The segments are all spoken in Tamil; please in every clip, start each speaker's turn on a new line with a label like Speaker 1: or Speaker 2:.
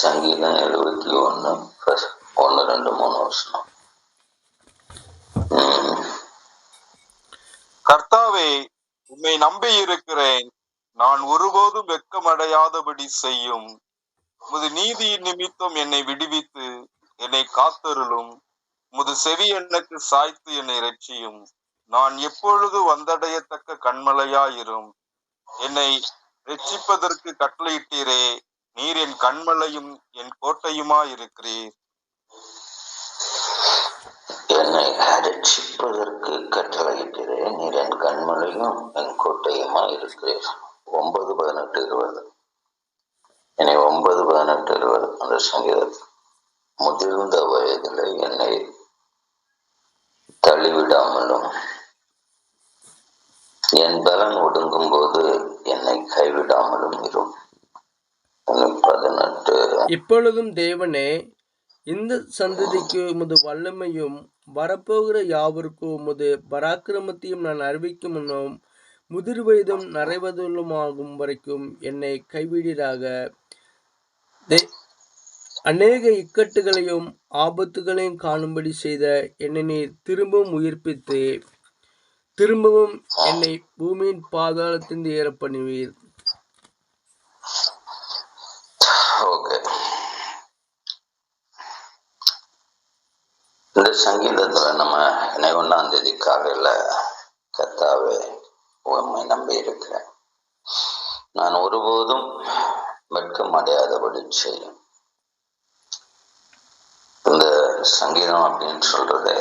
Speaker 1: சங்கீதம் 71 1, 2, 3 வருஷம்.
Speaker 2: கர்த்தாவே, உம்மை நம்பி இருக்கிறேன். நான் ஒருபோதும் வெட்கமடையாதபடி செய்யும். உமது நீதியின் நிமித்தம் என்னை விடுவித்து என்னை காத்தருளும். உமது செவி எனக்கு சாய்த்து என்னை ரட்சியும். நான் எப்பொழுது வந்தடையத்தக்க கண்மலையாயிரும். என்னை ரட்சிப்பதற்கு கட்டளையிட்டீரே. நீர் என் கண்மலையும் என் கோட்டையுமாயிருக்கிறீர்.
Speaker 1: என்னை ரட்சிப்பதற்கு கட்டளையிட்டீரே. நீர் என் கண்மலையும் என் கோட்டையுமாயிருக்கிறீர். 9, 18, 20. என்னை 9, 18, 20 அந்த சங்கீதத்தில். முதிர்ந்த வயதில் என்னை தள்ளிவிடாமலும் என் பலன் ஒடுங்கும் போது என்னை கைவிடாமலும் இரும். 18.
Speaker 3: இப்பொழுதும் தேவனே, இந்த சந்ததிக்கு உமது வல்லமையும் வரப்போகிற யாவருக்கும் உமது பராக்கிரமத்தையும் நான் அறிவிக்கும் முன்னும் முதிர் வயதும் நிறைவதுமாகும் வரைக்கும் என்னை கைவிடீராக. அநேக இக்கட்டுகளையும் ஆபத்துகளையும் காணும்படி செய்த என்னை நீர் திரும்பவும் உயிர்ப்பித்து திரும்பவும் என்னை பூமியின் பாதாளத்திலிருந்து ஏற பண்ணுவீர்.
Speaker 1: இந்த சங்கீதத்துல நம்ம 1ஆம் தேதி காலையில கர்த்தாவே உம்மை நம்பி இருக்கிறேன், நான் ஒருபோதும் வெட்கம் அடையாதபடி செய்யும். இந்த சங்கீதம் அப்படின்னு சொல்றது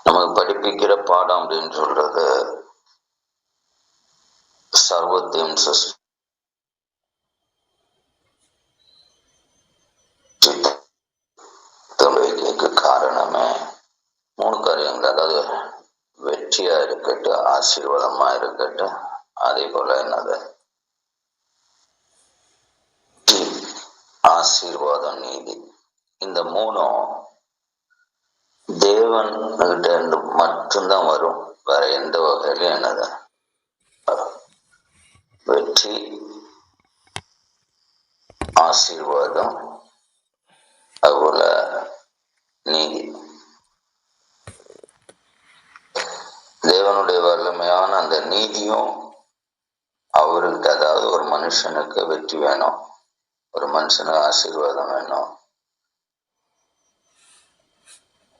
Speaker 1: நமக்கு படிப்பிக்கிற பாடம் அப்படின்னு சொல்றது சர்வத்தையும் காரணமே 3 காரியங்கள். அதாவது வெற்றியா இருக்கட்டும், ஆசீர்வாதமா இருக்கட்டும், அதே போல என்னது ஆசீர்வாதம், நீதி. இந்த 3ம் தேவன் கிட்ட இருந்து மட்டும்தான் வரும். வேற எந்த வகையிலும் என்னது வெற்றி, ஆசீர்வாதம், அதுபோல நீதி. தேவனுடைய வல்லமையான அந்த நீதியும் அவருக்கு, அதாவது ஒரு மனுஷனுக்கு வெற்றி வேணும், ஒரு மனுஷனுக்கு ஆசீர்வாதம் வேணும்,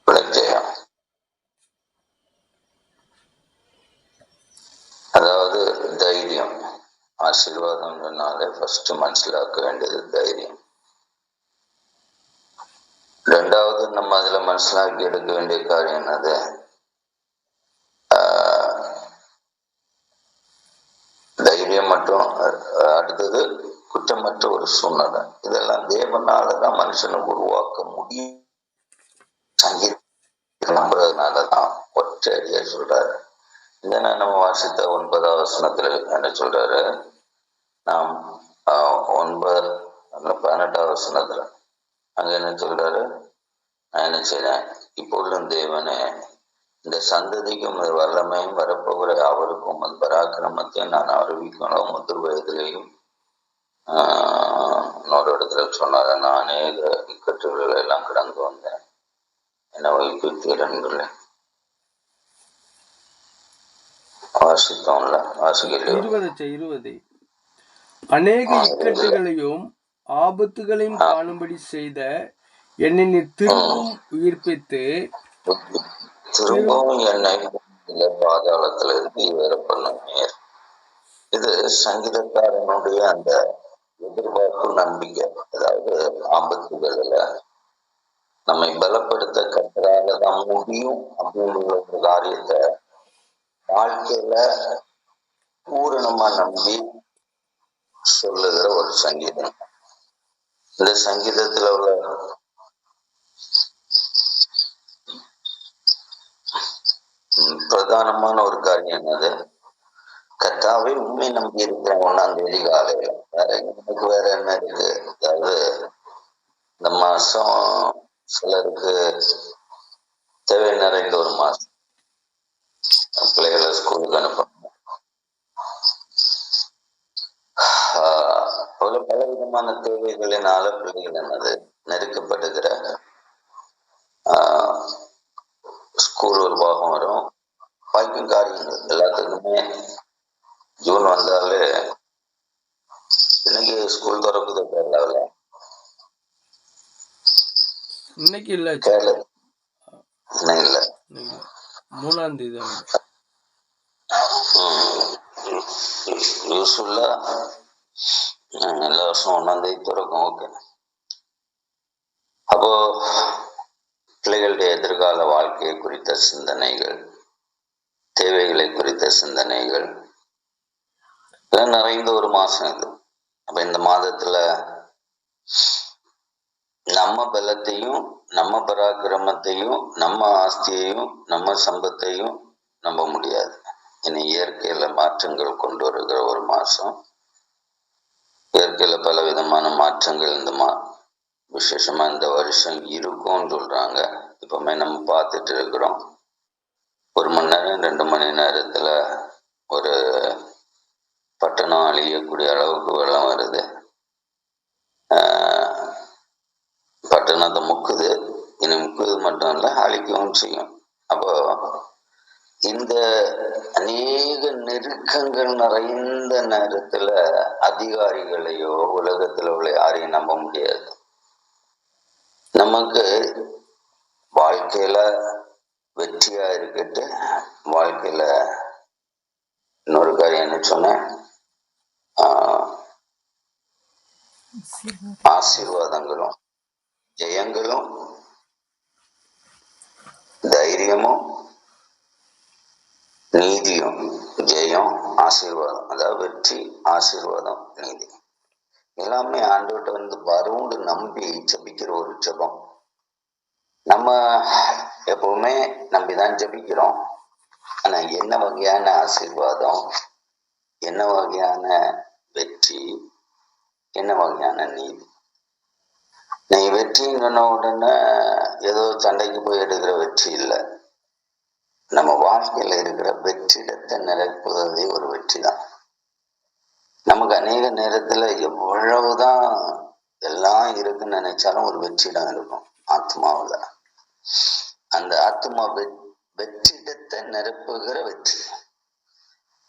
Speaker 1: விளக்கேயம். அதாவது தைரியம். ஆசீர்வாதம்னாலே ஃபர்ஸ்ட் மனசுல ஆக்க வேண்டியது தைரியம். 2வது நம்ம அதுல மனசிலாக்கி எடுக்க வேண்டிய காரியம் என்னது தைரியம் மற்றும் அடுத்தது குற்றமற்ற ஒரு சூழ்நிலை. இதெல்லாம் தேவனாலதான் மனுஷனுக்கு உருவாக்க முடியும். சங்கீதம் நம்புறதுனாலதான் ஒற்றையடியா சொல்றாரு. இதனா நம்ம வாசித்த 9ஆம் வசனத்துல என்ன சொல்றாரு, நாம் 9, 18ஆம் வசனத்துல அங்க என்ன சொல்றாரு, நான் என்ன செய்றேன், இப்பொழுதும் தேவனே, இந்த சந்ததிக்கும் வல்லமையும் வரப்போகிற அவருக்கும் அது பராக்கிரமத்தையும் நான் அறிவிக்கணும். முதிர் வயதிலையும் இன்னொரு இடத்துல சொன்னார, நான் அநேக இக்கட்டுகளை எல்லாம் கடந்து வந்தேன், என்னை வைப்பித்தீரன்களே. வாசித்தோம்ல, வாசிக்கலையோ?
Speaker 3: 20 அநேக இக்கட்டுகளையும் ஆபத்துகளையும் காணும்படி செய்த என்னை நீர் திரும்பவும் உயிர்ப்பித்து
Speaker 1: திரும்பவும் என்னை பாதாளத்துல இருந்து வேற பண்ணுவீர். இது சங்கீதக்காரனுடைய அந்த எதிர்பார்ப்பு, நம்பிக்கை. அதாவது ஆபத்துகள்ல நம்மை பலப்படுத்த கர்த்தரால தான் முடியும் அப்படின்ற ஒரு காரியத்தை வாழ்க்கையில பூரணமா நம்பி சொல்லுகிற ஒரு சங்கீதம். இந்த சங்கீதத்துல உள்ள பிரதானமான ஒரு காரியம் என்னது, கர்த்தாவே உண்மை நம்பி இருக்கிறேன். 1ஆம் தேதி காலையில வேற என்ன இருக்கு? அதாவது இந்த மாசம் சிலருக்கு தேவை நிறைந்த ஒரு மாசம், பிள்ளைகளை ஸ்கூலுக்கு அனுப்பணும், பல விதமான தேவைகளினால பிள்ளைகள் என்னது நெருக்கப்படுகிறாங்க. ஸ்கூல் ஒரு பாகம் வரும், வாய்க்கும் காரியங்கள் எல்லாத்துக்குமே. ஜூன் வந்தாலே இன்னைக்கு ஸ்கூல் திறக்குது கேரளாவில்.
Speaker 3: இன்னைக்கு இல்ல,
Speaker 1: கேரளா இன்னும் இல்லை,
Speaker 3: 3ஆம் தேதி.
Speaker 1: யூஸ்ஃபுல்லா எல்லா வருஷம் 1ஆம் தேதி திறக்கும். ஓகே. அப்போ பிள்ளைகளுடைய எதிர்கால வாழ்க்கையை குறித்த சிந்தனைகள், தேவைகளை குறித்த சிந்தனைகள் நிறைந்த ஒரு மாசம் இது. அப்ப இந்த மாதத்துல நம்ம பலத்தையும், நம்ம பராக்கிரமத்தையும், நம்ம ஆஸ்தியையும், நம்ம சம்பத்தையும் நம்ப முடியாது. இனி இயற்கையில மாற்றங்கள் கொண்டு வருகிற ஒரு மாசம். இயற்கையில பல விதமான மாற்றங்கள் இந்த விசேஷமா இந்த வருஷம் இருக்கும்னு சொல்றாங்க. இப்பவுமே நம்ம பார்த்துட்டு இருக்கிறோம். 1 மணி நேரம் 2 மணி நேரத்துல ஒரு பட்டணம் அழியக்கூடிய அளவுக்கு வெள்ளம் வருது. பட்டணத்தை முக்குது. இனி முக்குது மட்டும் இல்லை, அழிக்கவும் செய்யும். அப்போ இந்த அநேக நெருக்கங்கள் நிறைந்த நேரத்துல அதிகாரிகளையோ உலகத்துல உள்ள யாரையும் நம்ப முடியாது. நமக்கு வாழ்க்கையில வெற்றியா இருக்கட்டு, வாழ்க்கையில இன்னொரு காரியம் என்ன சொன்னேன், ஆசீர்வாதங்களும் ஜெயங்களும் தைரியமும் நீதியும். ஜெயம், ஆசீர்வாதம், அதாவது வெற்றி, ஆசீர்வாதம், நீதி எல்லாமே ஆண்டவர்கிட்ட வரும்னு நம்பி ஜபிக்கிற ஒரு ஜபம். நம்ம எப்பவுமே நம்பிதான் ஜபிக்கிறோம். ஆனா என்ன வகையான ஆசீர்வாதம், என்ன வகையான வெற்றி, என்ன வகையான நீதி? நீ வெற்றின்னு சொன்ன உடனே ஏதோ சண்டைக்கு போய் எடுக்கிற வெற்றி இல்லை. நம்ம வாழ்க்கையில இருக்கிற வெற்றிடத்தை நிரப்புவதே ஒரு வெற்றி தான். நமக்கு அநேக நேரத்துல எவ்வளவுதான் எல்லாம் இருக்குன்னு நினைச்சாலும் ஒரு வெற்றிடம் இருக்கும் ஆத்மாவில். அந்த ஆத்மா வெற்றிடத்தை நிரப்புகிற வெற்றி.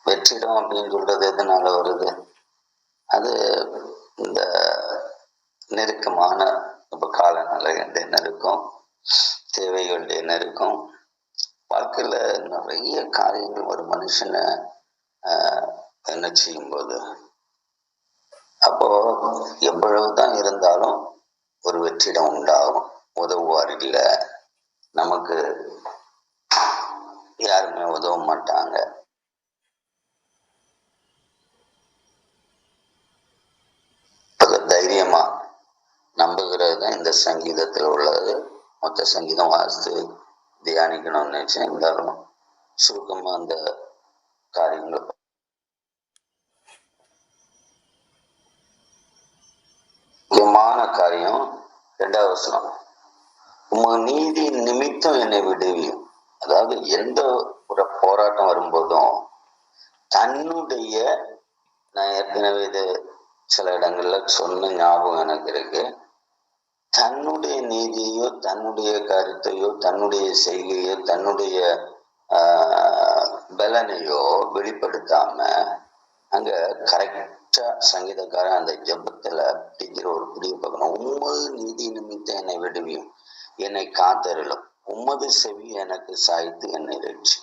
Speaker 1: வெற்றிடம் அப்படின்னு சொல்றது எதனால வருது? அது இந்த நெருக்கமான இப்ப காலநிலைகளுடைய நெருக்கம், தேவைகளுடைய நெருக்கம், வாழ்க்கையில நிறைய காரியங்கள் ஒரு மனுஷனை என்ன செய்யும்போது, அப்போ எவ்வளவுதான் இருந்தாலும் ஒரு வெற்றிடம் உண்டாகும். உதவுவார் இல்லை, நமக்கு யாருமே உதவ மாட்டாங்க. தைரியமா நம்புகிறது தான் இந்த சங்கீதத்தில் உள்ளது. மொத்த சங்கீதம் வாசித்து தியானிக்கணும்னு நினைச்சேன். இருந்தாலும் சுருக்கமா அந்த காரியங்கள். முக்கியமான காரியம் 2வது வசனம், உமது நீதி நிமித்தம் என்னை விடுவியும். அதாவது எந்த ஒரு போராட்டம் வரும்போதும் தன்னுடைய, நான் ஏற்கனவே இது சில இடங்கள்ல சொன்ன ஞாபகம் எனக்கு இருக்கு, தன்னுடைய நீதியோ தன்னுடைய கருத்தையோ தன்னுடைய செய்கையோ தன்னுடைய பலனையோ வெளிப்படுத்தாம அங்க கரெக்டா சங்கீதக்காரன் அந்த ஜபத்துல பிடிக்கிற ஒரு புதிய பார்க்கணும். உமது நீதி நிமித்தம் என்னை விடுவியும், என்னை காத்தருளும், உமது செவி எனக்கு சாய்த்து என்னை ரட்சி.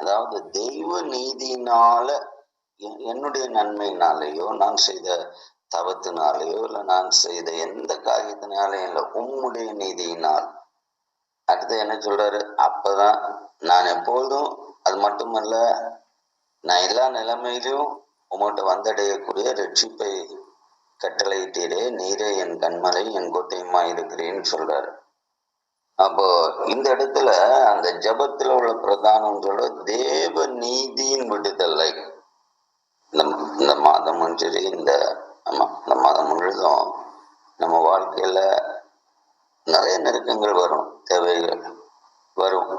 Speaker 1: அதாவது தெய்வ நீதியினால, என்னுடைய நன்மையினாலேயோ நான் செய்த தவத்தினாலேயோ இல்லை நான் செய்த எந்த காரியத்தினாலையும் இல்லை, உம்முடைய நீதியினால். அடுத்து என்ன சொல்றாரு, அப்பதான் நான் எப்பொழுதும், அது மட்டுமல்ல, நான் எல்லா நிலைமையிலும் உங்கள்கிட்ட வந்தடையக்கூடிய ரட்சிப்பை கட்டளையிட்டீரே, நீரே என் கண்மலை என் கோட்டையுமா இருக்கிறேன்னு சொல்றாரு. அப்போ இந்த இடத்துல அந்த ஜபத்துல உள்ள பிரதானம் சொல்ற தேவ நீதியின் விடுதலை. இந்த மாதம் சரி, இந்த மாதம் முழுதும் நம்ம வாழ்க்கையில நிறைய நெருக்கங்கள் வரும், தேவைகள் வரும்,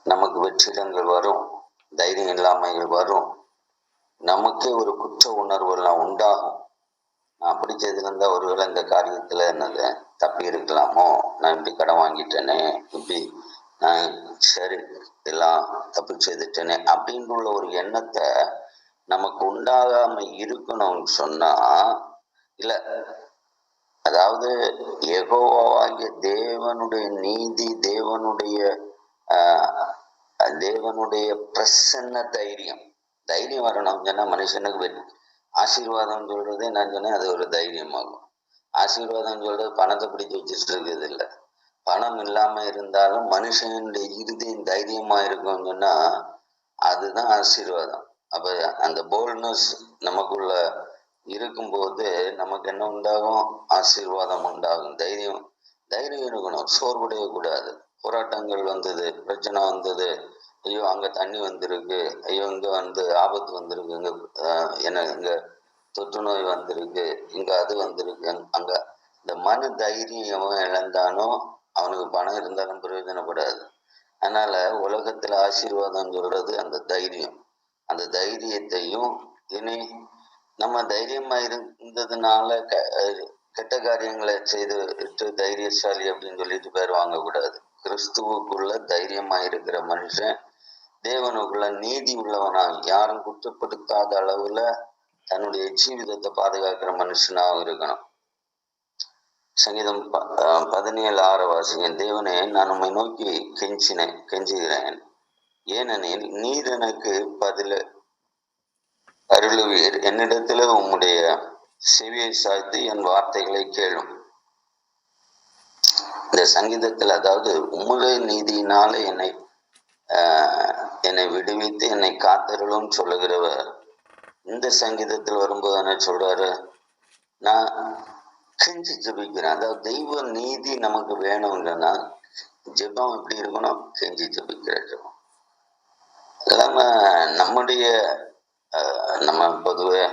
Speaker 1: நமக்கு வெற்றிடங்கள் வரும், தைரியம் இல்லாமைகள் வரும், நமக்கே ஒரு குற்ற உணர்வு எல்லாம் உண்டாகும். பிடிச்சதுல இருந்தா ஒருவேளை இந்த காரியத்துல என்னது தப்பி இருக்கலாமோ, நான் இப்படி கடன் வாங்கிட்டேனே, இப்படி நான் சரி எல்லாம் தப்பு செய்துட்டேனே அப்படின்ற உள்ள ஒரு எண்ணத்தை நமக்கு உண்டாகாம இருக்கணும்னு சொன்னா, இல்ல அதாவது யெகோவாகிய தேவனுடைய நீதி, தேவனுடைய பிரசன்ன தைரியம் வரணும் சொன்னா மனுஷனுக்கு ஆசீர்வாதம் சொல்றதே நான் சொன்னேன், அது ஒரு தைரியமாகும். ஆசீர்வாதம் சொல்றது பணத்தை பிடிச்சு வச்சுட்டு இருக்குது இல்லை. பணம் இல்லாம இருந்தாலும் மனுஷனுடைய இருதயம் தைரியமா இருக்கும்னு சொன்னா அதுதான் ஆசீர்வாதம். அப்ப அந்த போல்ட்னஸ் நமக்குள்ள இருக்கும்போது நமக்கு என்ன உண்டாகும்? ஆசீர்வாதம் உண்டாகும். தைரியம் இருக்கணும். சோர்வுடைய கூடாது. போராட்டங்கள் வந்தது, பிரச்சனை வந்தது, ஐயோ அங்க தண்ணி வந்திருக்கு, ஐயோ இங்க ஆபத்து வந்திருக்கு, இங்க தொற்று நோய் வந்திருக்கு, இங்க அது வந்திருக்கு, அங்க இந்த மன தைரியம் எவன் இழந்தானோ அவனுக்கு பணம் இருந்தாலும் பிரயோஜனப்படாது. அதனால உலகத்துல ஆசீர்வாதம் சொல்றது அந்த தைரியம். அந்த தைரியத்தையும் இனி நம்ம தைரியமா இருந்ததுனால கெட்ட காரியங்களை செய்து தைரியசாலி அப்படின்னு சொல்லிட்டு பேர் வாங்கக்கூடாது. கிறிஸ்துவுக்குள்ள தைரியமா இருக்கிற மனுஷன் தேவனுக்குள்ள நீதி உள்ளவனா, யாரும் குற்றப்படுத்தாத அளவுல தன்னுடைய ஜீவிதத்தை பாதுகாக்கிற மனுஷனாக இருக்கணும். சங்கீதம் 17:6 வாசிங்க. தேவனே, நான் உம்மை நோக்கி கெஞ்சுகிறேன், ஏனெனில் நீர் எனக்கு பதில் அருளுவீர். என்னிடத்துல உம்முடைய செவியை சாய்த்து என் வார்த்தைகளை கேளும். இந்த சங்கீதத்தில் அதாவது உம்முடைய நீதியினால என்னை விடுவித்து என்னை காத்தருளும் சொல்லுகிறவர் இந்த சங்கீதத்தில் வரும்போது என்ன சொல்றாரு? நான் கெஞ்சி ஜெபிக்கிறேன். அதாவது தெய்வ நீதி நமக்கு வேணும்னா ஜெபம் எப்படி இருக்கணும்? கெஞ்சி ஜெபிக்கிற ஜெபம். இல்லாம நம்ம பொதுவே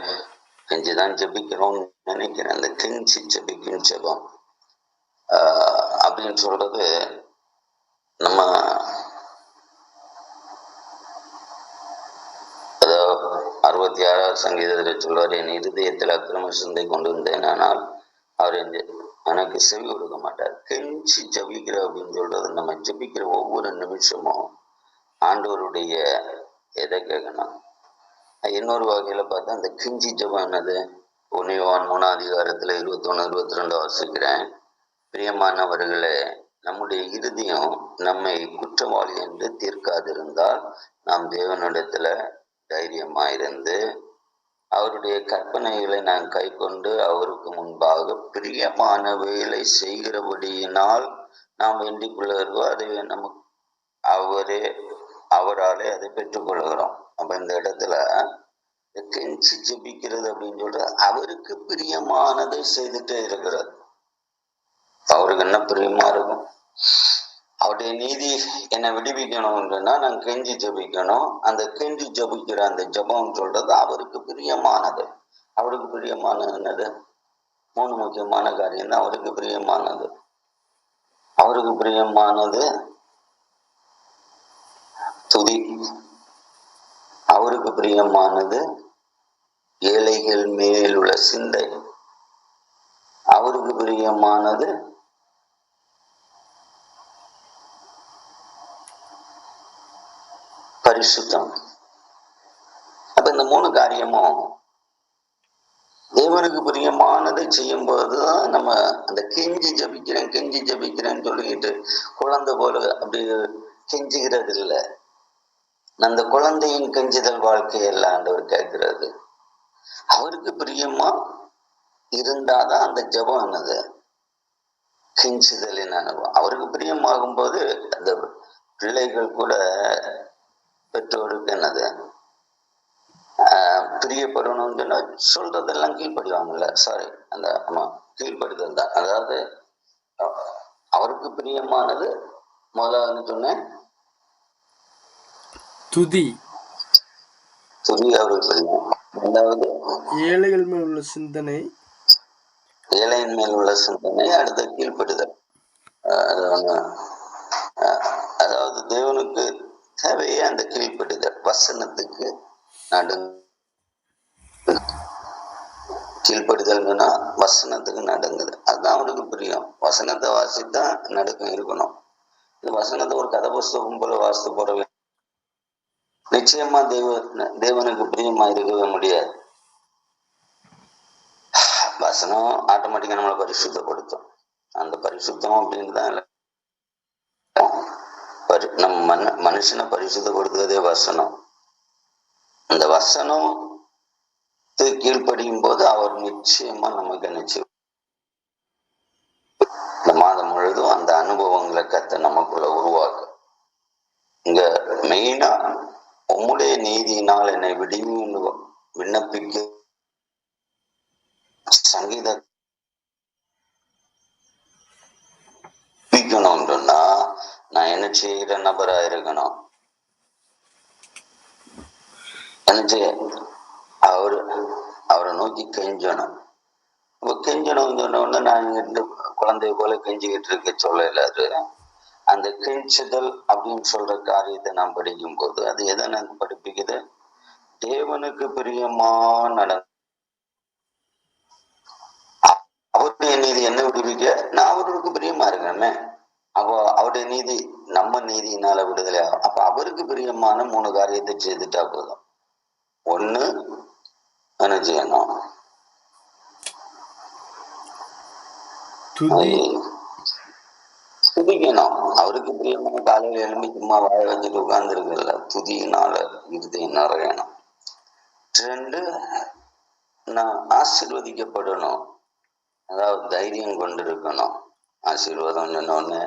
Speaker 1: கெஞ்சிதான் ஜெபிக்கிறோம்னு நினைக்கிறேன். அந்த கெஞ்சி ஜெபிக்கும் ஜெபம் அப்படின்னு சொல்றது நம்ம அதாவது 66 சங்கீதத்தில் சொல்வார், என் இருதயத்தில் அக்கிரம சிந்தை கொண்டு வந்தேனால் அவர் எனக்கு செவி கொடுக்க மாட்டார். கெஞ்சி ஜபிக்கிற அப்படின்னு சொல்றது நம்ம ஜபிக்கிற ஒவ்வொரு நிமிஷமும் ஆண்டவருடைய எதை கேட்கணும். இன்னொரு வகையில பார்த்தா அந்த கெஞ்சி ஜபம் என்னது? 1 யோவான் 3:21 22 வாசிக்கிறேன். பிரியமானவர்களே, நம்முடைய இருதயம் நம்மை குற்றவாளி என்று தீர்க்காதிருந்தால் நாம் தேவனிடத்துல தைரியமாயிருந்து அவருடைய கற்பனைகளை நான் கை கொண்டு அவருக்கு முன்பாக பிரியமான வேலை செய்கிறபடியினால் நாம் வேண்டிக் கொள்ளுகிறதோ அதை நமக்கு அவராலே அதை பெற்றுக்கொள்கிறோம். அப்ப இந்த இடத்துல கெஞ்சி ஜெபிக்கிறது அப்படின்னு சொல்றது அவருக்கு பிரியமானதை செய்துட்டே இருக்கிறது. அவருக்கு என்ன பிரியமா இருக்கும்? அவருடைய நீதி என்னை விடுவிக்கணும்னா நான் கெஞ்சி ஜபிக்கணும். அந்த கெஞ்சி ஜபிக்கிற அந்த ஜபம் சொல்றது அவருக்கு பிரியமானது. அவருக்கு பிரியமானது என்னது? 3 முக்கியமான காரியம் தான் அவருக்கு பிரியமானது. அவருக்கு பிரியமானது துதி, அவருக்கு பிரியமானது ஏழைகள் மேல் உள்ள சிந்தை, அவருக்கு பிரியமானது பரிசுத்தம். அப்ப இந்த 3 காரியமும் தேவனுக்கு பிரியமானதை செய்யும் போதுதான் நம்ம அந்த கெஞ்சி ஜபிக்கிறேன்னு சொல்லிக்கிட்டு குழந்தை போல அப்படி கெஞ்சுகிறது இல்லை. அந்த குழந்தையின் கெஞ்சுதல் வாழ்க்கையெல்லாம் ஆண்டவர் கேட்கிறது. அவருக்கு பிரியமா இருந்தாதான் அந்த ஜபம் என்னது? கெஞ்சுதலின் அனுபவம். அவருக்கு பிரியமாகும் போது அந்த பிள்ளைகள் கூட பெற்றோருக்கு என்னது பிரியப்படணும்னு சொன்னா சொல்றதெல்லாம் கீழ்படிவாங்கல்ல. சாரி, அந்த கீழ்படுதல் தான். அதாவது அவருக்கு பிரியமானது முதல்ல சொன்னேன் துதி அவருக்கு பிரியம். ரெண்டாவது
Speaker 3: ஏழைகள் மேல் உள்ள சிந்தனை,
Speaker 1: ஏழையின் மேல் உள்ள சிந்தனை. அடுத்த கீழ்படுதல். அதாவது தேவனுக்கு தேவையே அந்த கீழ்படுதல், வசனத்துக்கு கீழ்ப்படிதல்னா வசனத்துக்கு நடங்குது, அதுதான் அவருக்கு பிரியம். வசனத்தை வாசித்தா நடுக்கம் இருக்கணும். இந்த வசனத்தை ஒரு கதை புஸ்தகம் போல வாசித்து போறவே நிச்சயமா தேவனுக்கு பிரியமா இருக்கவே முடியாது. வசனம் ஆட்டோமேட்டிக்கா நம்மளை பரிசுத்தப்படுத்தும். அந்த பரிசுத்தம் அப்படின்னு தான் நம்ம மனுஷனை பரிசுத்தப்படுத்துவதே வசனம். அந்த வசனம் கீழ்ப்படியும் போது அவர் நிச்சயமா நமக்கு நிச்சயம் இந்த மாதம் முழுதும் அந்த அனுபவங்களை கத்த நமக்குள்ள உருவாக்கும். இங்க மெயினா உம்முடைய நீதியினால் என்னை விடுவியும் விண்ணப்பிக்க சங்கீத சொன்னா நான் என்ன செய்கிற நபரா இருக்கணும். என்ன செய்ய அவரை நோக்கி கெஞ்சணும். கெஞ்சணும் சொன்ன நான் குழந்தைய போல கெஞ்சிக்கிட்டு இருக்க சொல்லலாரு. அந்த கெஞ்சுதல் அப்படின்னு சொல்ற காரியத்தை நாம் படிக்கும் போது அது எதை நான் படிப்பிக்குது? தேவனுக்கு பிரியமா அவருடைய நீதி என்ன விடுவிக்க நான் அவருக்கு பிரியமா இருக்கணுமே. அப்போ அவருடைய நீதி நம்ம நீதியினால விடுதலை ஆகும். அப்ப அவருக்கு பிரியமான 3 காரியத்தை செய்துட்டா போதும். ஒண்ணு என்ன செய்யணும்? துதிக்கணும். அவருக்கு பிரியமான காலையில எழும்பி சும்மா வாழ வச்சுட்டு உட்கார்ந்து இருக்குல்ல, துதியினால இருதயம் நிறையணும். 2, நான் ஆசீர்வதிக்கப்படணும். அதாவது தைரியம் கொண்டு இருக்கணும். ஆசீர்வாதம் என்னொன்னு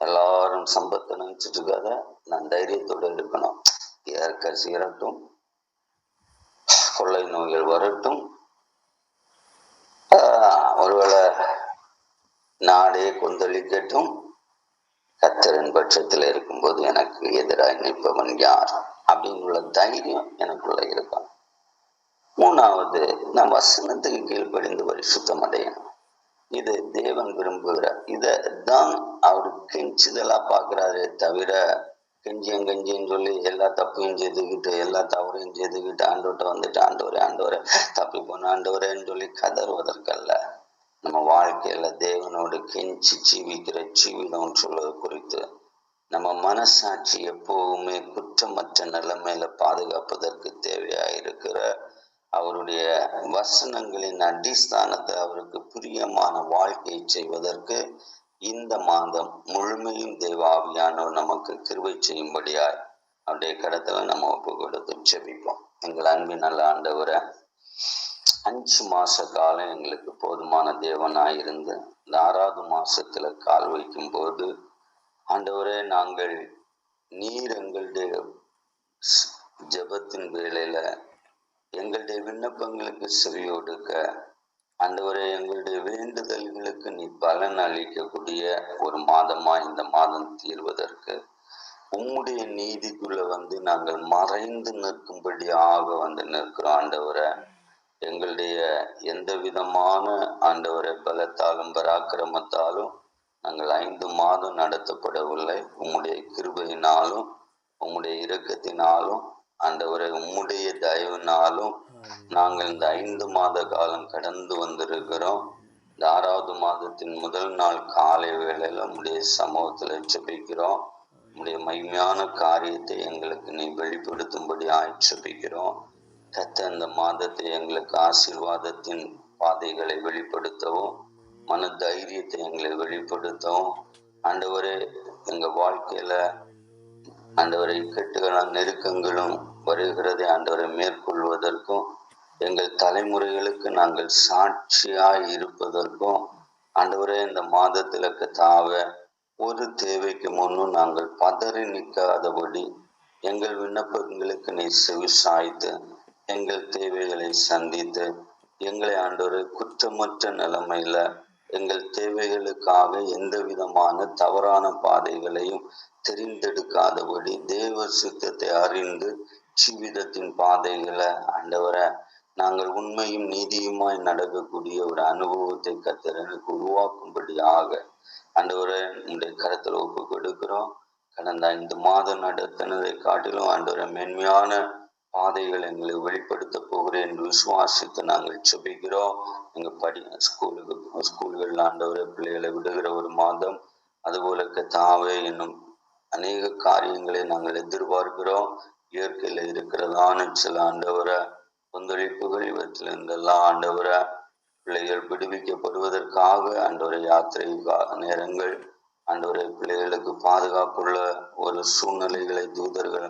Speaker 1: எல்லாரும் சம்பத்தை நினைச்சிட்டு இருக்காத, நான் தைரியத்தோடு இருக்கணும். ஏற்க சீரட்டும், கொள்ளை நோய்கள் வரட்டும், ஒருவேளை நாடே கொந்தளிக்கட்டும், கர்த்தரின் பட்சத்தில் இருக்கும்போது எனக்கு எதிராக நிற்பவன் யார் அப்படின்னு உள்ள தைரியம் எனக்குள்ள இருக்கும். 3வது, நான் வசனத்துக்கு கீழ்ப்படிந்து பரிசுத்தம் அடையணும். இது தேவன் விரும்புகிறார். இதான் அவரு கெஞ்சுதலா பாக்குறாரே தவிர கெஞ்சியும் சொல்லி எல்லா தப்பையும் செய்துக்கிட்டு எல்லா தவறையும் செய்துக்கிட்டு ஆண்டவர்கிட்ட வந்துட்டு ஆண்டவரே தப்பி போன ஆண்டவரேன்னு சொல்லி கதறுவதற்கல்ல. நம்ம வாழ்க்கையில தேவனோடு கெஞ்சி ஜீவிக்கிற ஜீவிதம் சொல்வது குறித்து நம்ம மனசாட்சி எப்பவுமே குற்றமற்ற நிலைமையில பாதுகாப்பதற்கு தேவையாயிருக்கிற அவருடைய வசனங்களின் அடிஸ்தானத்தை அவருக்கு பிரியமான வாழ்க்கையை செய்வதற்கு இந்த மாதம் முழுமையும் தேவ ஆவியானவர் நமக்கு கிருபை செய்யும்படியாய் அவருடைய கடத்துல நம்ம ஒப்பு கொடுத்து செபிப்போம். எங்கள் அன்பின் நல்ல ஆண்டவரை 5 மாச காலம் எங்களுக்கு போதுமான தேவனாயிருந்து இந்த 6வது மாசத்துல கால் வைக்கும் போது ஆண்டவரே நாங்கள் நீர் எங்களுடைய ஜெபத்தின் வேளையில எங்களுடைய விண்ணப்பங்களுக்கு செவியொடுக்க ஆண்டவரே எங்களுடைய வேண்டுதல்களுக்கு நீ பலன் அளிக்கக்கூடிய ஒரு மாதமா இந்த மாதம் தீர்வதற்கு உம்முடைய நீதிக்குள்ள நாங்கள் மறைந்து நிற்கும்படியாக நிற்கிறோம். ஆண்டவரை எங்களுடைய எந்த விதமான ஆண்டவரை பலத்தாலும் பராக்கிரமத்தாலும் நாங்கள் 5 மாதம் நடத்தப்படவில்லை. உம்முடைய கிருபையினாலும் உம்முடைய இரக்கத்தினாலும் ஆண்டவரை உம்முடைய தயவினாலும் நாங்கள் இந்த 5 மாத காலம் கடந்து வந்திருக்கிறோம். இந்த 6வது மாதத்தின் முதல் நாள் காலை வேளையில உம்முடைய சமூகத்துல ஜெபிக்கிறோம். உம்முடைய மகிமையான காரியத்தை எங்களுக்கு நீ வெளிப்படுத்தும்படி ஜெபிக்கிறோம். கர்த்தர் இந்த மாதத்தை எங்களுக்கு ஆசீர்வாதத்தின் பாதைகளை வெளிப்படுத்தவும் மன தைரியத்தை எங்களை வெளிப்படுத்தவும் ஆண்டவரே எங்க வாழ்க்கையில ஆண்டவரை இக்கட்டுகளும் நெருக்கங்களும் வருகிறதை ஆண்டவரை மேற்கொள்வதற்கும் எங்கள் தலைமுறைகளுக்கு நாங்கள் சாட்சியாய் இருப்பதற்கும் ஆண்டவரே இந்த மாதத்துல கர்த்தாவ ஒரு தேவைக்கு முன்னும் நாங்கள் பதறி நிற்காதபடி எங்கள் விண்ணப்பங்களுக்கு நீ செவிசாய்த்து எங்கள் தேவைகளை சந்தித்து எங்களை ஆண்டவரை குற்றமற்ற நிலைமையில எங்கள் தேவைகளுக்காக எந்த விதமான தவறான பாதைகளையும் தெரிந்தெடுக்காதபடி தேவ சித்தத்தை அறிந்து ஜீவிதத்தின் பாதைகளை ஆண்டவரை நாங்கள் உண்மையும் நீதியுமாய் நடக்கக்கூடிய ஒரு அனுபவத்தை கர்த்தர் எனக்கு உருவாக்கும்படியாக ஆண்டவரை உங்களுடைய கரத்துல ஒப்பு கொடுக்கிறோம். கடந்த 5 மாதம் நடத்தினதை காட்டிலும் ஆண்டவரை மென்மையான பாதைகள் எங்களை வெளிப்படுத்த போகிறேன் என்று விசுவாசித்து நாங்கள் செபிக்கிறோம். எங்க ஸ்கூல்கள் ஆண்டவரே பிள்ளைகளை விடுகிற ஒரு மாதம். அதுபோல கர்த்தாவே இன்னும் அநேக காரியங்களை நாங்கள் எதிர்பார்க்கிறோம். இயற்கையில இருக்கிறதான சில ஆண்டவரை கொந்தளிப்புகள் இவற்றிலிருந்தெல்லாம் ஆண்டவரை பிள்ளைகள் விடுவிக்கப்படுவதற்காக ஆண்டவரை யாத்திரை நேரங்கள் ஆண்டவரை பிள்ளைகளுக்கு பாதுகாப்புள்ள ஒரு சூழ்நிலைகளை தூதர்கள்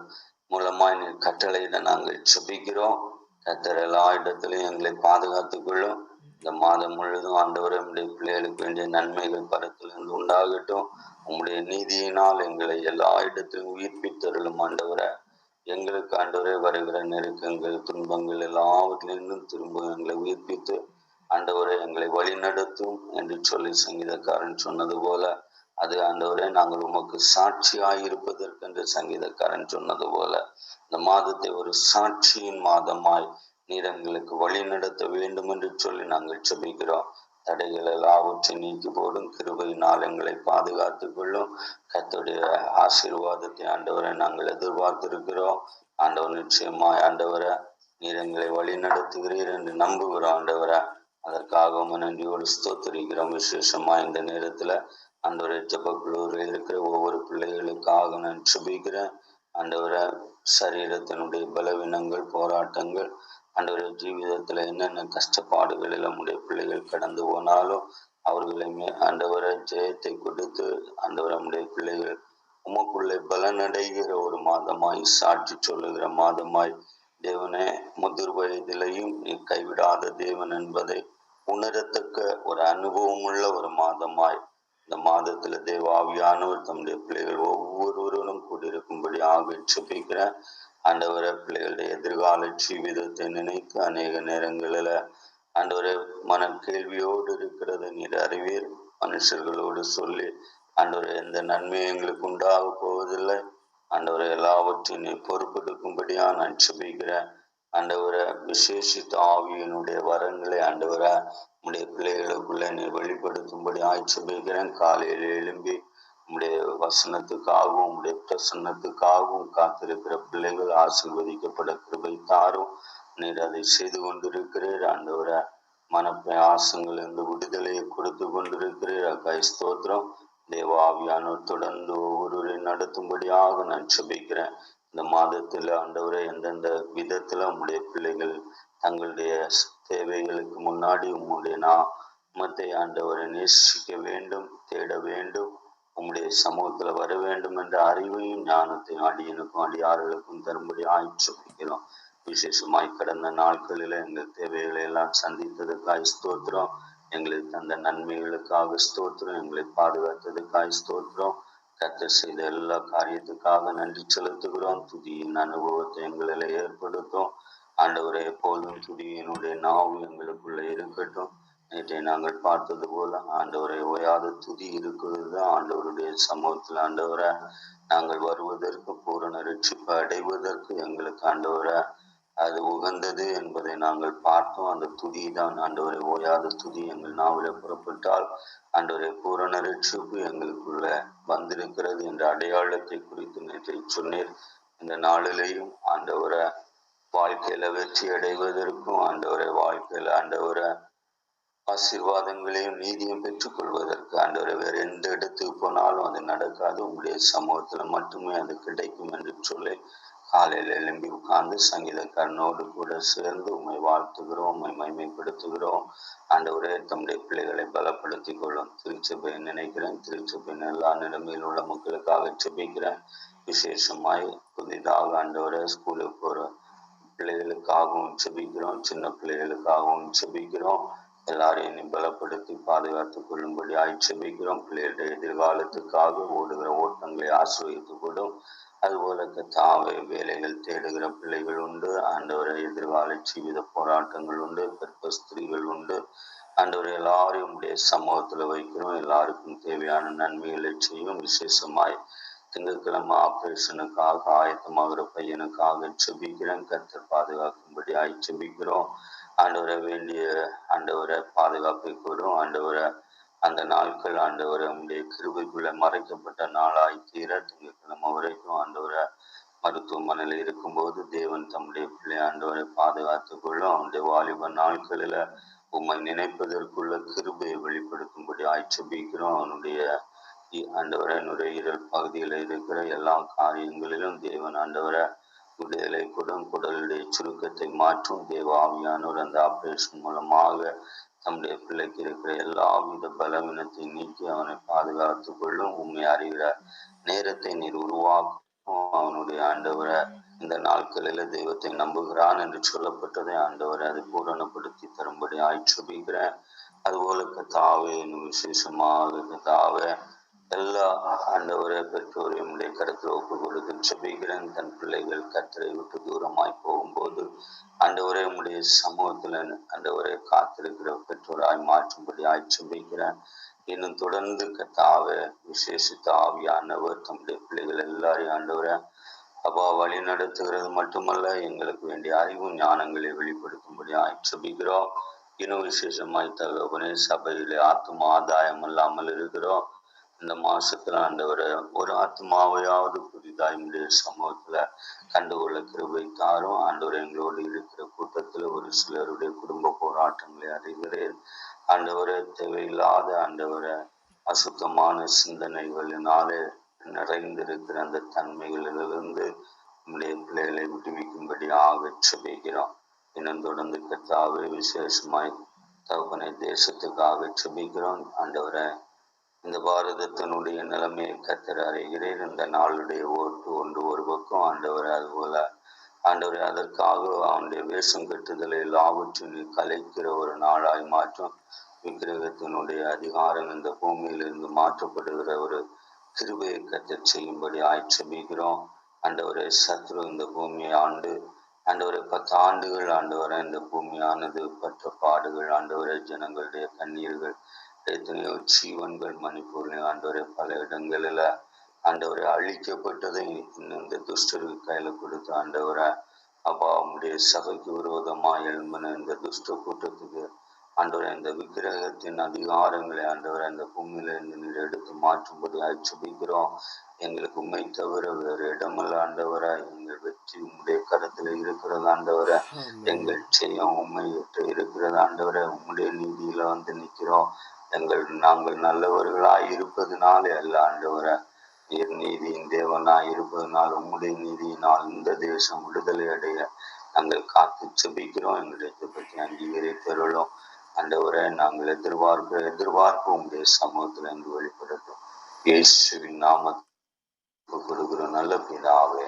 Speaker 1: மூலமாய் நீர் கட்டளையிட நாங்கள் செபிக்கிறோம். கர்த்தர் எல்லா இடத்திலும் எங்களை பாதுகாத்துக் கொள்ளும். இந்த மாதம் முழுதும் ஆண்டவரை உம்முடைய பிள்ளைகளுக்கு வேண்டிய நன்மைகள் பரத்திலிருந்து உண்டாகட்டும். உம்முடைய நீதியினால் எங்களை எல்லா இடத்திலும் உயிர்ப்பித்தருளும் ஆண்டவரை. எங்களுக்கு ஆண்டவரே வருகிற நெருக்கங்கள் துன்பங்கள் எல்லாவற்றிலிருந்தும் திரும்ப எங்களை உயிர்ப்பித்து ஆண்டவரை எங்களை வழிநடத்தும் என்று சொல்லி சங்கீதக்காரன் சொன்னது போல அது ஆண்டவரே நாங்கள் உமக்கு சாட்சியாய் இருப்பதற்கு என்று சங்கீதக்காரன் சொன்னது போல இந்த மாதத்தை ஒரு சாட்சியின் மாதமாய் நீர் எங்களுக்கு வழி நடத்த வேண்டும் என்று சொல்லி நாங்கள் செபிக்கிறோம். தடைகள் எல்லாவற்றை நீக்கி போடும் கிருபையினால் எங்களை பாதுகாத்துக் கொள்ளும். கர்த்தருடைய ஆசீர்வாதத்தை ஆண்டவரை நாங்கள் எதிர்பார்த்திருக்கிறோம். ஆண்டவர் நிச்சயமாய் ஆண்டவரை நீர் எங்களை வழி நடத்துகிறீர் என்று நம்புகிறோம். ஆண்டவரை அதற்காக நன்றியோடு ஸ்தோத்திரிக்கிறோம். விசேஷமா இந்த நேரத்துல ஆண்டவரை ஜெபக்குழுவில் இருக்கிற ஒவ்வொரு பிள்ளைகளுக்காக நான் செபிக்கிறேன். ஆண்டவரை சரீரத்தினுடைய பலவீனங்கள் போராட்டங்கள் ஆண்டவரை ஜீவிதத்துல என்னென்ன கஷ்டப்பாடுகளில் நம்முடைய பிள்ளைகள் கடந்து போனாலும் அவர்களுமே ஆண்டவரை ஜெயத்தை கொடுத்து ஆண்டவரை நம்முடைய பிள்ளைகள் உமக்குள்ளே பலனடைகிற ஒரு மாதமாய் சாட்சி சொல்லுகிற மாதமாய் தேவனே முதிர் வயதிலையும் நீ கைவிடாத தேவன் என்பதை உணரத்தக்க ஒரு அனுபவமுள்ள ஒரு மாதமாய் இந்த மாதத்துல தேவாவியானவர் தம்முடைய பிள்ளைகள் ஒவ்வொருவரும் கூடியிருக்கும்படி செபிக்கிறேன். ஆண்டவரை பிள்ளைகளுடைய எதிர்கால ஜீவிதத்தை நினைத்து அநேக நேரங்களில ஆண்டவரை மன கேள்வியோடு இருக்கிறது நீர் அறிவீர். மனுஷர்களோடு சொல்லி ஆண்டவரை எந்த நன்மையும் எங்களுக்கு உண்டாக போவதில்லை. ஆண்டவரை எல்லாவற்றையும் நீ பொறுப்பெடுக்கும்படியா நான் செபிக்கிறேன். ஆண்டவரை விசேஷித்த ஆவியினுடைய வரங்களை ஆண்டவரை உம்முடைய பிள்ளைகளுக்குள்ள நீ வெளிப்படுத்தும்படி செபிக்கிறேன். காலையில் எழும்பி உம்முடைய வசனத்துக்காகவும் உம்முடைய பிரசன்னத்துக்காகவும் காத்திருக்கிற பிள்ளைகள் ஆசீர்வதிக்கப்பட கிருபை தாரும். நீர் அதை செய்து கொண்டிருக்கிறீர். ஆண்டவரை மனப்பிரயாசங்கள் இருந்து விடுதலையை கொடுத்து கொண்டிருக்கிறீர். அக்காய் ஸ்தோத்திரம். தேவாவியானோர் தொடர்ந்து ஒவ்வொருவரையும் நடத்தும்படியாக நான் செபிக்கிறேன். இந்த மாதத்தில் ஆண்டவரை எந்தெந்த விதத்துல உம்முடைய பிள்ளைகள் தங்களுடைய தேவைகளுக்கு முன்னாடி உம்முடைய நாமத்தை ஆண்டவரை நேசிக்க வேண்டும், தேட வேண்டும், உம்முடைய சமூகத்துல வர வேண்டும் என்ற அறிவையும் ஞானத்தையும் அடியனுக்கும் அடியார்களுக்கும் தரும்படி செபிக்கிறோம். விசேஷமாய் கடந்த நாட்களில எங்கள் தேவைகளை எல்லாம் சந்தித்ததுக்காய் ஸ்தோத்திரம். எங்களுக்கு தந்த நன்மைகளுக்காக ஸ்தோத்திரம். எங்களை பாதுகாத்ததுக்காய் ஸ்தோத்திரம். கர்த்தர் செய்த எல்லா காரியத்துக்காக நன்றி செலுத்துகிறோம். துதியின் அனுபவத்தை எங்களில் ஏற்படுத்தும். ஆண்டவரை எப்போதும் துதியினுடைய நாவு எங்களுக்குள்ள இருக்கட்டும். நேற்றை நாங்கள் பார்த்தது போல ஆண்டவரை ஓயாத துதி இருக்கிறது. ஆண்டவருடைய சமூகத்தில் ஆண்டவரை நாங்கள் வருவதற்கு பூரண ரட்சிப்பு அடைவதற்கு எங்களுக்கு ஆண்டவரை அது உகந்தது என்பதை நாங்கள் பார்த்தோம். அந்த துதி தான் ஆண்டவரை ஓயாத துதி எங்கள் நாவில புறப்பட்டால் ஆண்டவரை பூரண ரட்சிப்பு எங்களுக்குள்ள வந்திருக்கிறது என்ற அடையாளத்தை குறித்து நேற்றை சொன்னீர். இந்த நாளிலேயும் ஆண்டவரை வாழ்க்கையில வெற்றி அடைவதற்கும் ஆண்டவரை வாழ்க்கையில ஆண்டவரை ஆசீர்வாதங்களையும் நீதியும் பெற்றுக் கொள்வதற்கு ஆண்டவரை வேற எந்த இடத்துக்கு போனாலும் அது நடக்காது. உங்களுடைய சமூகத்துல மட்டுமே அது கிடைக்கும் என்று சொல்லி காலையில் எழும்பி உட்கார்ந்து சங்கீதக்காரனோடு கூட சேர்ந்து உண்மை வாழ்த்துகிறோம், உண்மை மைமைப்படுத்துகிறோம். ஆண்டவரே தம்முடைய பிள்ளைகளை பலப்படுத்தி கொள்ளும். திருச்சபையை நினைக்கிறேன். திருச்சபையின் எல்லா நிலைமையில் உள்ள மக்களுக்காக செபிக்கிறேன். விசேஷமாய் புதிதாக ஆண்டவரை ஸ்கூலுக்கு போற பிள்ளைகளுக்காகவும் செபிக்கிறோம். சின்ன பிள்ளைகளுக்காகவும் செபிக்கிறோம். எல்லாரையும் நீ பலப்படுத்தி பாதுகாத்துக் கொள்ளும்படி செபிக்கிறோம். பிள்ளைகளுடைய எதிர்காலத்துக்காக ஓடுகிற ஓட்டங்களை ஆசிர்வதித்துக் கொள்ளும். அதுபோல தாவை வேலைகள் தேடுகிற பிள்ளைகள் உண்டு. ஆண்டவரை எதிர்கால ஜீவித போராட்டங்கள் உண்டு. கர்ப்ப ஸ்திரீகள் உண்டு. ஆண்டவரை எல்லாரையும் உடைய சமூகத்துல வைக்கிறோம். எல்லாருக்கும் தேவையான நன்மைகளை செய்யும். விசேஷமாய் திங்கட்கிழமை ஆபரேஷனுக்காக ஆயத்தமாகிற பையனுக்காக செபிக்கிறேன். கர்த்தர் பாதுகாக்கும்படி செபிக்கிறோம். ஆண்டவரை வேண்டிய ஆண்டவரை பாதுகாப்பை கூறும். ஆண்டவரை அந்த நாட்கள் ஆண்டவரை உடைய கிருபைக்குள்ள மறைக்கப்பட்ட நாளாய் தீர திங்கட்கிழமை வரைக்கும் ஆண்டவரை மருத்துவமனையில் இருக்கும்போது தேவன் தம்முடைய பிள்ளை ஆண்டவரை பாதுகாத்துக் கொள்ளும். அவனுடைய வாலிப நாட்களில உம்மை நினைப்பதற்குள்ள கிருபையை வெளிப்படுத்தும்படி ஆய்ச்சபிக்கிறோம். அவனுடைய ஆண்டவரை நுரையீரல் பகுதியில் இருக்கிற எல்லா காரியங்களிலும் தேவன் ஆண்டவரை விடுதலை குடலுடைய சுருக்கத்தை மாற்றும் தேவாவியானவர் அந்த ஆபரேஷன் மூலமாக தம்முடைய பிள்ளைக்கு இருக்கிற எல்லாவித பலவீனத்தை நீக்கி அவனை பாதுகாத்துக் கொள்ளும். உண்மை அறிகிற நேரத்தை நீர் உருவாக்கும். அவனுடைய ஆண்டவரை இந்த நாட்களில தெய்வத்தை நம்புகிறான் என்று சொல்லப்பட்டதை ஆண்டவரை அதை பூரணப்படுத்தி தரும்படி ஆய்ச்சபிக்கிறேன். அதுபோல கத்தாவே விசேஷமாக கத்தாவே எல்லா ஆண்டவரை பெற்றோரையும் உடைய கருத்தில் ஒப்பு கொடுத்து செபிக்கிறேன். தன் பிள்ளைகள் கர்த்தரை விட்டு தூரமாய் போகும்போது ஆண்டவரே உடைய சமூகத்தில் ஆண்டவரை காத்திருக்கிற பெற்றோராய் மாற்றும்படி ஆய்ச்சபிக்கிறேன். இன்னும் தொடர்ந்து கத்தாவே விசேஷித்த ஆவியானவர் தம்முடைய பிள்ளைகள் எல்லாரையும் ஆண்டவரை அப்பா வழி நடத்துகிறது மட்டுமல்ல, எங்களுக்கு வேண்டிய அறிவு ஞானங்களை வெளிப்படுத்தும்படி ஆய்ச்சபிக்கிறோம். இன்னும் விசேஷமாய் தகவனே சபையிலே ஆத்தும ஆதாயம் இல்லாமல் இருக்கிறோம். இந்த மாசத்துல ஆண்டவரை ஒரு ஆத்மாவையாவது புதிதாய் உடைய சமூகத்துல கண்டுகொள்ள கிருபை தாரும். ஆண்டவர் எங்களோடு இருக்கிற கூட்டத்துல ஒரு சிலருடைய குடும்ப போராட்டங்களை அறிகிறேன். ஆண்டவரை தேவையில்லாத ஆண்டவரை அசுத்தமான சிந்தனைகளினாலே நிறைந்திருக்கிற அந்த தன்மைகளிலிருந்து நம்முடைய பிள்ளைகளை விடுவிக்கும்படி செபிக்கிறோம். இன்னும் தொடர்ந்து கர்த்தாவே விசேஷமாய் தகப்பனை தேசத்துக்காக செபிக்கிறோம். ஆண்டவரை இந்த பாரதத்தினுடைய நிலைமையை கர்த்தர் அறிகிறேன். இந்த நாளுடைய ஓட்டு ஒன்று ஒரு பக்கம் ஆண்டவர், அதுபோல ஆண்டவரை அதற்காக அவனுடைய வேஷம் கட்டுதலை எல்லாவற்றையும் கலைக்கிற ஒரு நாளாய் மாற்றும். விக்கிரகத்தினுடைய அதிகாரம் இந்த பூமியிலிருந்து மாற்றப்படுகிற ஒரு கிருபையை கர்த்தர் செய்யும்படி ஆய்ச்சபிக்கிறோம். ஆண்டவரை சத்ரு இந்த பூமியை ஆண்டவரை 10 ஆண்டுகள் ஆண்டவரை இந்த பூமியானது பற்ற பாடுகள் ஆண்டவரை ஜனங்களுடைய கண்ணீர்கள் எத்தனையோ ஜீவன்கள் மணிப்பூரில் ஆண்டவரை பல இடங்களில் ஆண்டவரை அழிக்கப்பட்டதை இன்னும் இந்த துஷ்டருக்கு கையில கொடுத்து ஆண்டவரை அப்பா உடைய சபைக்கு விரோதமாக எழும்பின இந்த துஷ்ட கூட்டத்துக்கு ஆண்டவரை இந்த விக்கிரகத்தின் அதிகாரங்களை ஆண்டவரை அந்த பூமியில இருந்து நீர் எடுத்து மாற்றும்படி ஆய்ச்சபிக்கிறோம். எங்களுக்கு உண்மை தவிர வேறு இடமல்ல ஆண்டவரை. எங்கள் வெற்றி உம்முடைய கரத்துல இருக்கிறது ஆண்டவரை. எங்கள் செய்யம் உண்மையிட்டு இருக்கிறது ஆண்டவரை. உம்முடைய நீதியில வந்து நிற்கிறோம். நாங்கள் நல்லவர்களாய் இருப்பதனாலே அல்ல ஆண்டவரை, நீர் நீதியின் தேவனாய் இருப்பதனால் உம்முடைய நீதியினால் இந்த தேசம் விடுதலை அடைய நாங்கள் காத்து செபிக்கிறோம். எங்களுடைய பற்றி அங்கீகரித்தருளும் ஆண்டவரை. நாங்கள் எதிர்பார்ப்பு உங்களுடைய சமூகத்தில் இருந்து வெளிப்படட்டும். இயேசுவின் நாமத்துக்கு கொடுக்கிற நல்ல பிதாவே,